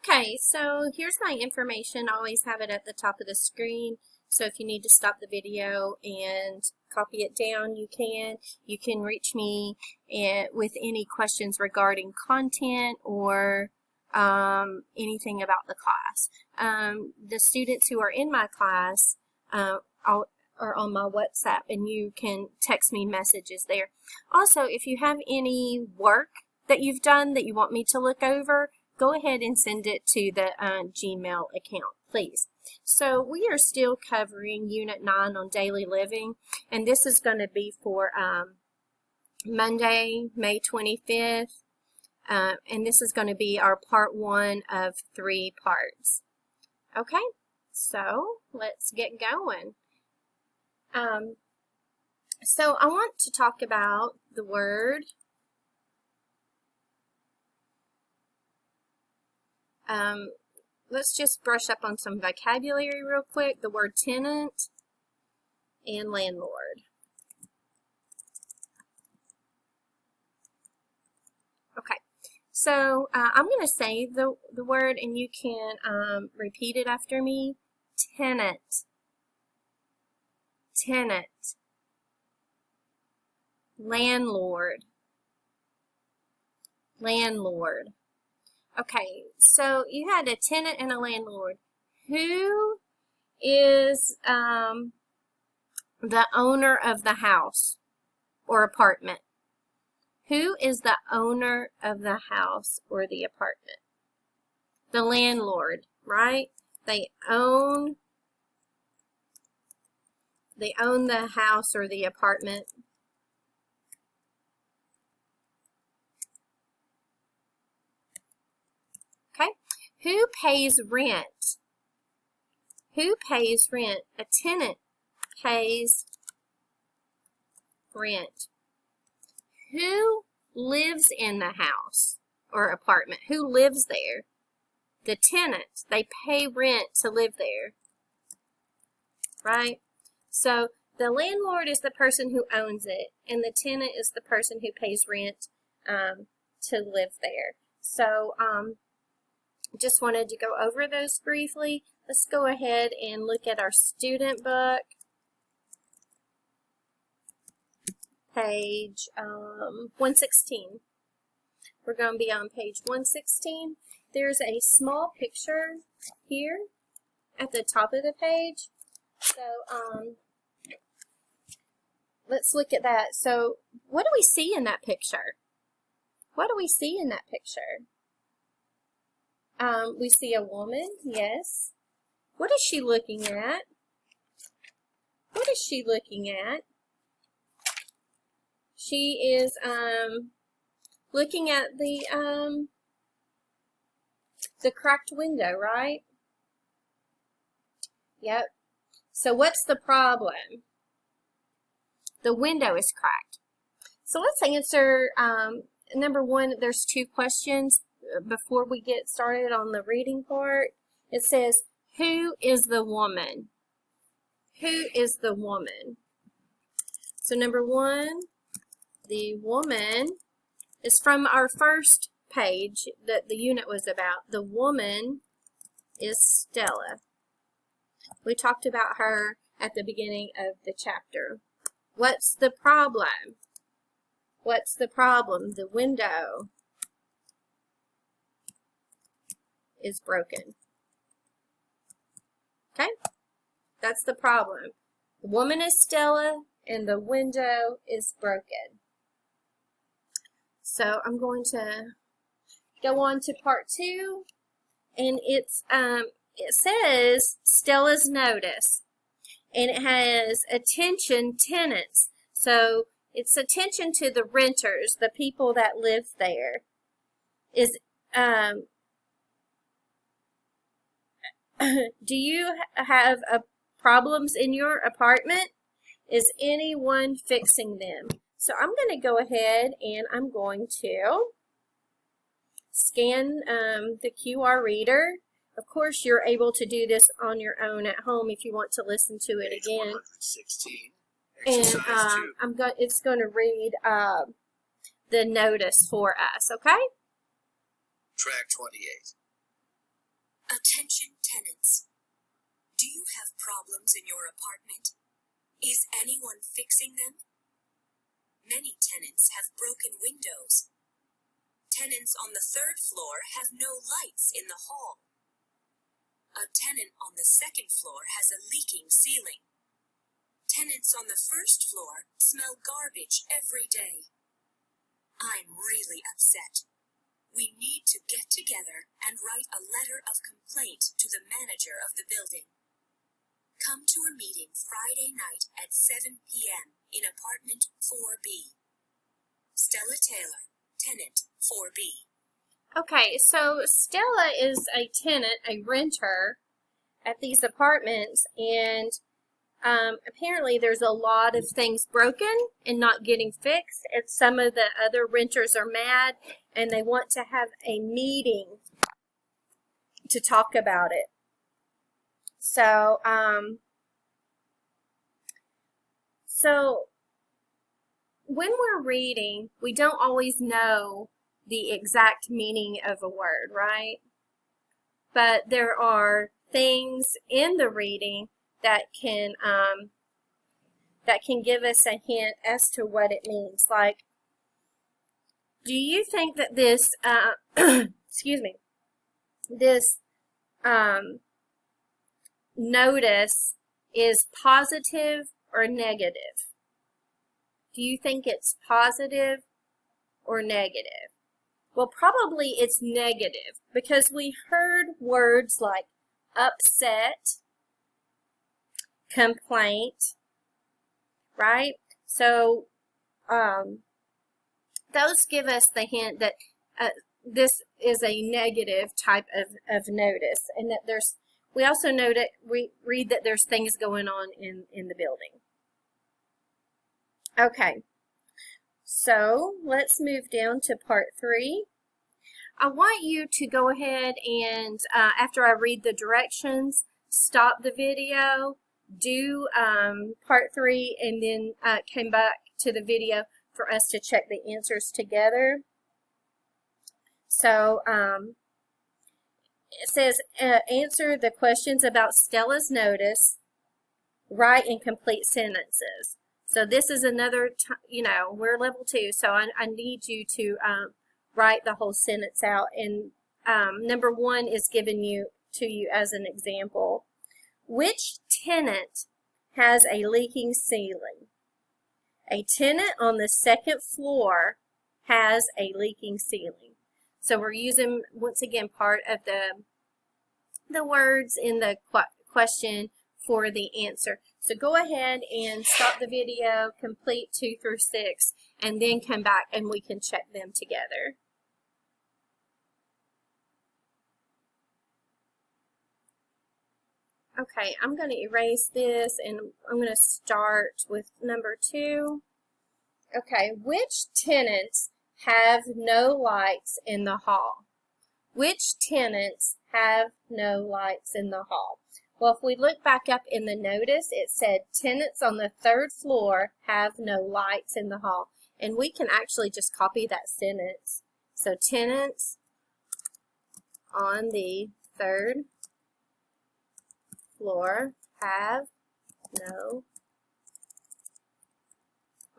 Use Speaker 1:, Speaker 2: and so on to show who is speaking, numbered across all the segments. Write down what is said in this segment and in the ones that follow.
Speaker 1: Okay, so here's my information. I always have it at the top of the screen. So if you need to stop the video and copy it down, you can. You can reach me with any questions regarding content or anything about the class. The students who are in my class are on my WhatsApp, and you can text me messages there. Also, if you have any work that you've done that you want me to look over, go ahead and send it to the Gmail account, please. So we are still covering Unit 9 on daily living, and this is going to be for Monday, May 25th, and this is going to be our part 1 of 3 parts. Okay, so let's get going. So I want to talk about the word let's just brush up on some vocabulary real quick. The word tenant and landlord. Okay, so I'm going to say the word, and you can repeat it after me. Tenant. Tenant. Landlord. Landlord. Okay, so you had a tenant and a landlord. Who is the owner of the house or apartment? Who is the owner of the house or the apartment? The landlord, right? They own the house or the apartment. Okay, who pays rent? Who pays rent? A tenant pays rent. Who lives in the house or apartment? Who lives there? The tenant. They pay rent to live there, right? So the landlord is the person who owns it, and the tenant is the person who pays rent to live there. So just wanted to go over those briefly. Let's go ahead and look at our student book. Page 116. We're going to be on page 116. There's a small picture here at the top of the page. So let's look at that. So what do we see in that picture? What do we see in that picture? We see a woman, yes. What is she looking at? What is she looking at? She is looking at the cracked window, right? Yep. So what's the problem? The window is cracked. So let's answer number 1. There's 2 questions before we get started on the reading part. It says, who is the woman? Who is the woman? So number 1, the woman is from our first page that the unit was about. The woman is Stella. We talked about her at the beginning of the chapter. What's the problem? What's the problem? The window is broken. Okay? That's the problem. The woman is Stella and the window is broken. So I'm going to go on to part 2, and it says Stella's notice, and it has attention tenants. So it's attention to the renters, the people that live there. Is do you have problems in your apartment? Is anyone fixing them? So I'm going to go ahead and I'm going to scan the QR reader. Of course, you're able to do this on your own at home if you want to listen to it again. 116, and it's going to read the notice for us, okay?
Speaker 2: Track 28. Attention tenants. Do you have problems in your apartment? Is anyone fixing them? Many tenants have broken windows. Tenants on the 3rd floor have no lights in the hall. A tenant on the 2nd floor has a leaking ceiling. Tenants on the 1st floor smell garbage every day. I'm really upset. We need to get together and write a letter of complaint to the manager of the building. Come to a meeting Friday night at 7 p.m. in apartment 4B. Stella Taylor, tenant 4B.
Speaker 1: Okay, so Stella is a tenant, a renter at these apartments, and apparently there's a lot of things broken and not getting fixed, and some of the other renters are mad and they want to have a meeting to talk about it. So, when we're reading, we don't always know the exact meaning of a word, right? But there are things in the reading that can give us a hint as to what it means. Like, do you think that this, excuse me, this notice is positive or negative? Do you think it's positive or negative? Well, probably it's negative because we heard words like upset, complaint, right? So those give us the hint that this is a negative type of notice, and that we also know that we read that there's things going on in the building. Okay, so let's move down to part 3. I want you to go ahead and, after I read the directions, stop the video, do part 3, and then come back to the video for us to check the answers together. So it says, answer the questions about Stella's notice, write and complete sentences. So this is another, we're level 2, so I need you to write the whole sentence out. And number 1 is given to you as an example. Which tenant has a leaking ceiling? A tenant on the 2nd floor has a leaking ceiling. So we're using, once again, part of the words in the question for the answer. So go ahead and stop the video, complete 2 through 6, and then come back and we can check them together. Okay, I'm going to erase this and I'm going to start with number 2. Okay, which tenants have no lights in the hall? Which tenants have no lights in the hall? Well, if we look back up in the notice, it said tenants on the 3rd floor have no lights in the hall. And we can actually just copy that sentence. So tenants on the 3rd floor have no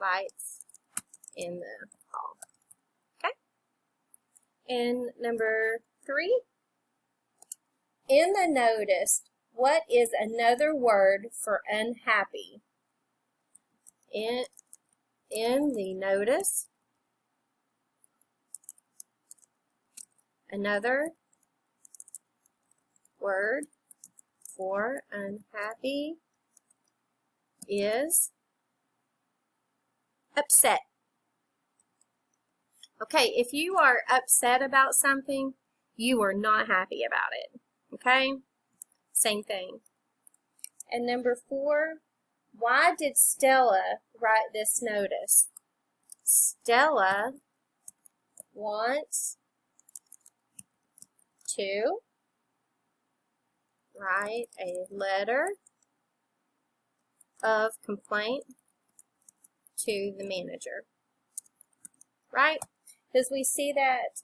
Speaker 1: lights in the hall. Okay? And number 3, in the notice, what is another word for unhappy? In the notice, another word for unhappy is upset. Okay, if you are upset about something, you are not happy about it. Okay? Same thing. And number 4, why did Stella write this notice? Stella wants to write a letter of complaint to the manager. Right? Because we see that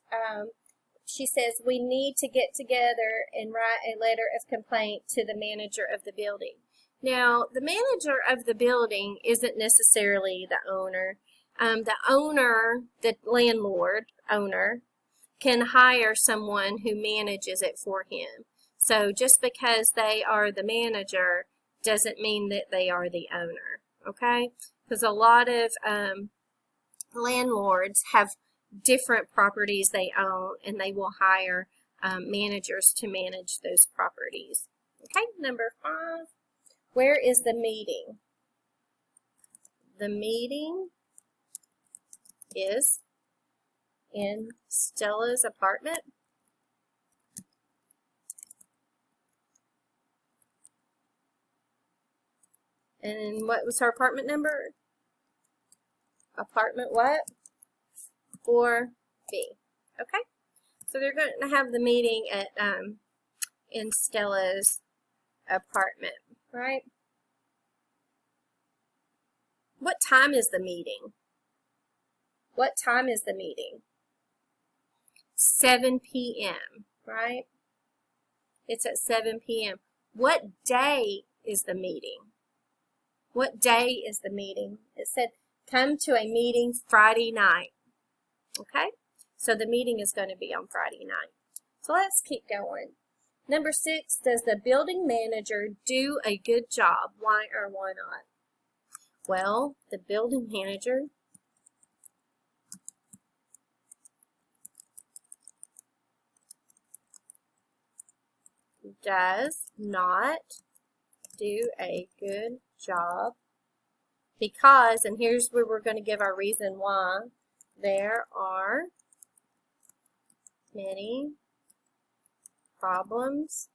Speaker 1: she says we need to get together and write a letter of complaint to the manager of the building. Now, the manager of the building isn't necessarily the owner. The owner, the landlord owner, can hire someone who manages it for him. So just because they are the manager doesn't mean that they are the owner, okay? Because a lot of landlords have different properties they own, and they will hire managers to manage those properties. Okay, number 5. Where is the meeting? The meeting is in Stella's apartment. And what was her apartment number? Apartment what? 4B. Okay? So they're going to have the meeting at in Stella's apartment, right? What time is the meeting? What time is the meeting? 7 p.m., right? It's at 7 p.m. What day is the meeting? What day is the meeting? It said, come to a meeting Friday night. Okay? So the meeting is going to be on Friday night. So let's keep going. Number 6, does the building manager do a good job? Why or why not? Well, the building manager does not do a good job because, and here's where we're going to give our reason why, there are many problems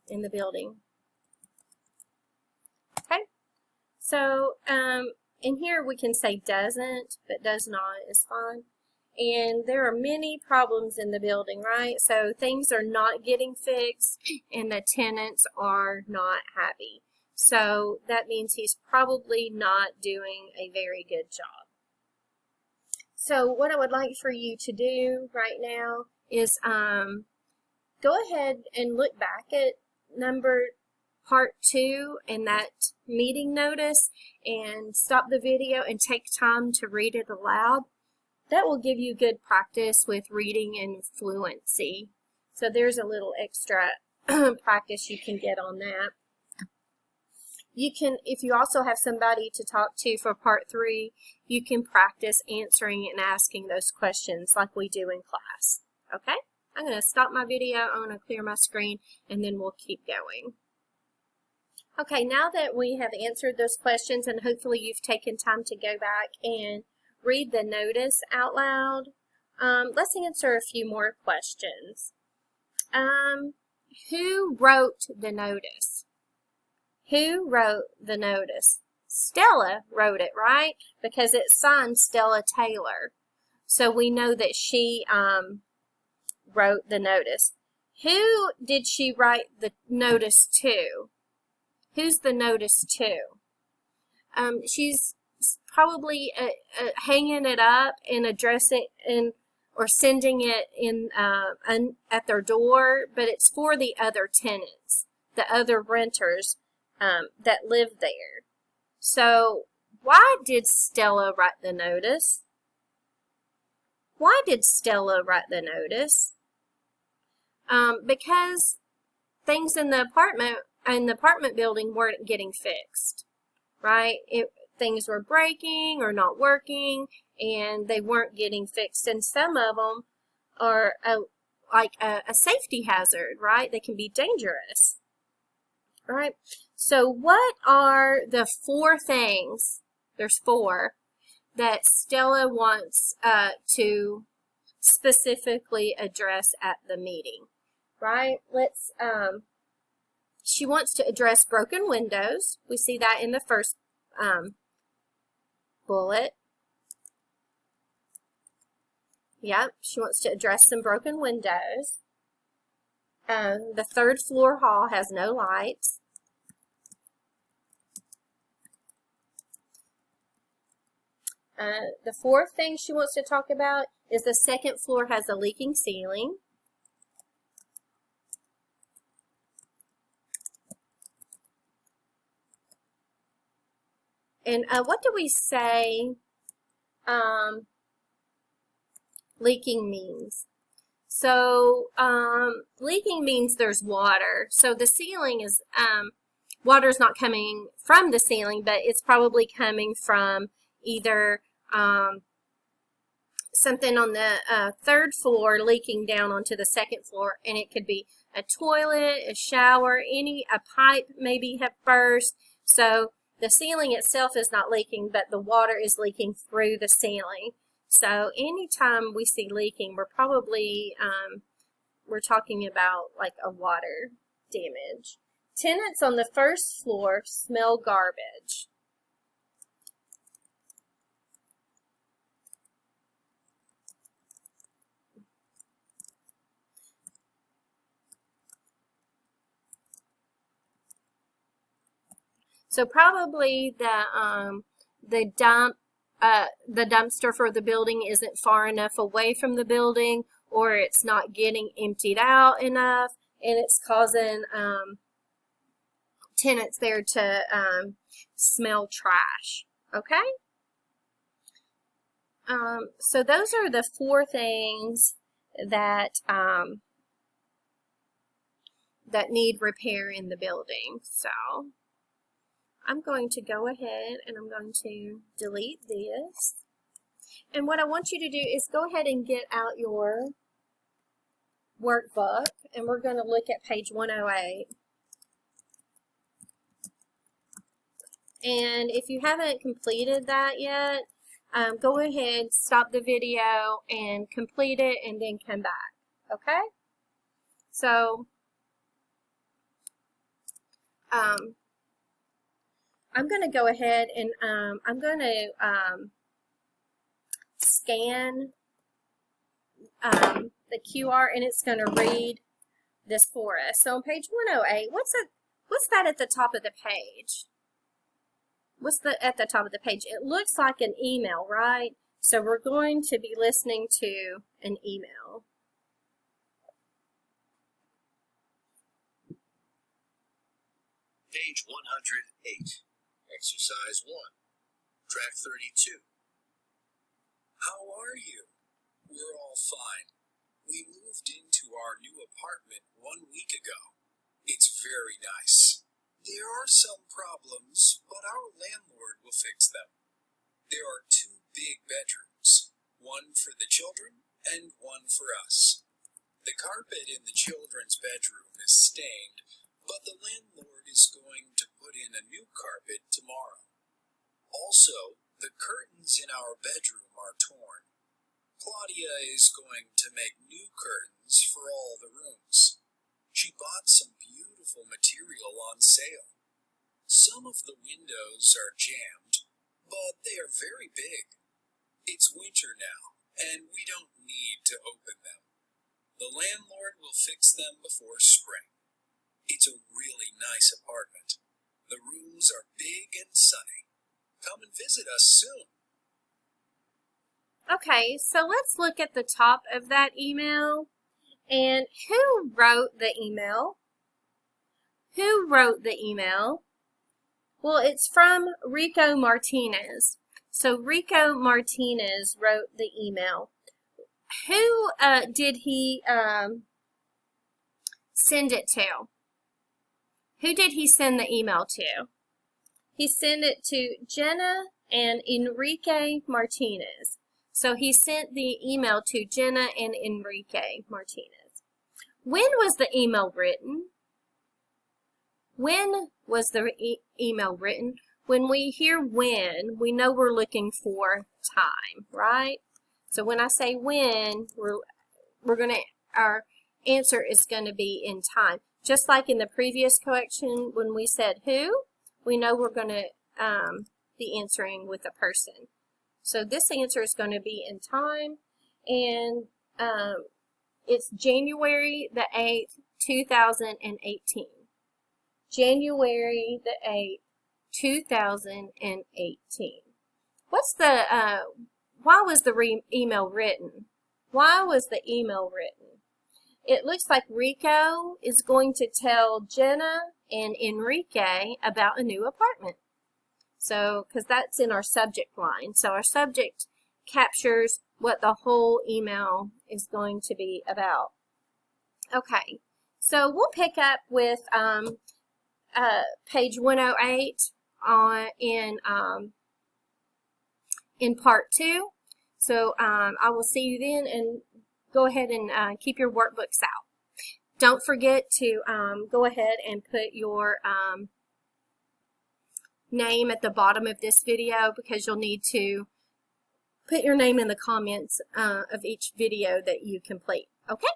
Speaker 1: in the building. Okay, so in here we can say doesn't, but does not is fine. And there are many problems in the building, right? So things are not getting fixed and the tenants are not happy. So that means he's probably not doing a very good job. So what I would like for you to do right now is go ahead and look back at part 2 in that meeting notice and stop the video and take time to read it aloud. That will give you good practice with reading and fluency. So there's a little extra practice you can get on that. You can, if you also have somebody to talk to for part 3, you can practice answering and asking those questions like we do in class. Okay? I'm going to stop my video, I'm going to clear my screen, and then we'll keep going. Okay, now that we have answered those questions and hopefully you've taken time to go back and read the notice out loud, let's answer a few more questions. Who wrote the notice? Who wrote the notice? Stella wrote it, right? Because it's signed Stella Taylor. So we know that she wrote the notice. Who did she write the notice to? Who's the notice to? She's probably hanging it up and addressing or sending it in at their door, but it's for the other tenants, the other renters that live there. So why did Stella write the notice? Why did Stella write the notice? Because things in the apartment building weren't getting fixed, right? Things were breaking or not working, and they weren't getting fixed. And some of them are like a safety hazard, right? They can be dangerous, right? So what are the 4 things, there's 4, that Stella wants to specifically address at the meeting, right? Let's, she wants to address broken windows. We see that in the first bullet. Yep, she wants to address some broken windows. The 3rd floor hall has no lights. The 4th thing she wants to talk about is the second floor has a leaking ceiling. And what do we say leaking means? So leaking means there's water. So the ceiling is, water's not coming from the ceiling, but it's probably coming from either something on the third floor leaking down onto the second floor, and it could be a toilet, a shower, a pipe maybe have burst. So the ceiling itself is not leaking, but the water is leaking through the ceiling. So anytime we see leaking, we're probably we're talking about like a water damage. Tenants on the first floor smell garbage. So probably the dumpster for the building isn't far enough away from the building, or it's not getting emptied out enough, and it's causing tenants there to smell trash. Okay? So those are the 4 things that that need repair in the building. So I'm going to go ahead and I'm going to delete this. And what I want you to do is go ahead and get out your workbook, and we're going to look at page 108. And if you haven't completed that yet, go ahead, stop the video, and complete it, and then come back. Okay? So, I'm going to go ahead and I'm going to scan the QR, and it's going to read this for us. So on page 108, what's that at the top of the page? What's at the top of the page? It looks like an email, right? So we're going to be listening to an email.
Speaker 3: Page 108. Exercise 1. Track 32. How are you? We're all fine. We moved into our new apartment 1 week ago. It's very nice. There are some problems, but our landlord will fix them. There are 2 big bedrooms, one for the children and one for us. The carpet in the children's bedroom is stained, but the landlord is going to put in a new carpet tomorrow. Also, the curtains in our bedroom are torn. Claudia is going to make new curtains for all the rooms. She bought some beautiful material on sale. Some of the windows are jammed, but they are very big. It's winter now, and we don't need to open them. The landlord will fix them before spring. It's a really nice apartment. The rooms are big and sunny. Come and visit us soon.
Speaker 1: Okay, so let's look at the top of that email. And who wrote the email? Who wrote the email? Well, it's from Rico Martinez. So Rico Martinez wrote the email. Who did he send it to? Who did he send the email to? He sent it to Jenna and Enrique Martinez. So he sent the email to Jenna and Enrique Martinez. When was the email written? When was the email written? When we hear when, we know we're looking for time, right? So when I say when, our answer is going to be in time. Just like in the previous correction, when we said who, we know we're going to be answering with a person. So this answer is going to be in time, and it's January the 8th, 2018. January the 8th, 2018. Why was the email written? Why was the email written? It looks like Rico is going to tell Jenna and Enrique about a new apartment. So, because that's in our subject line. So our subject captures what the whole email is going to be about. Okay, so we'll pick up with page 108 in part 2. So I will see you then, and go ahead and keep your workbooks out. Don't forget to go ahead and put your name at the bottom of this video, because you'll need to put your name in the comments of each video that you complete. Okay?